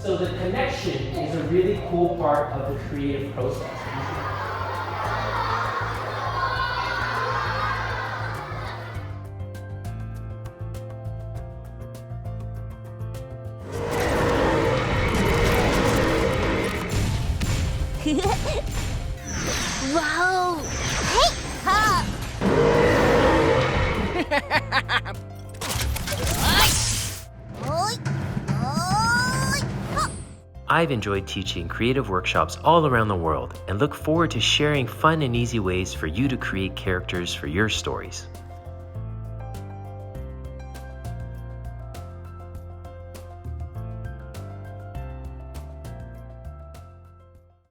So the connection is a really cool part of the creative process. Wow! Hey! Ha! I've enjoyed teaching creative workshops all around the world and look forward to sharing fun and easy ways for you to create characters for your stories.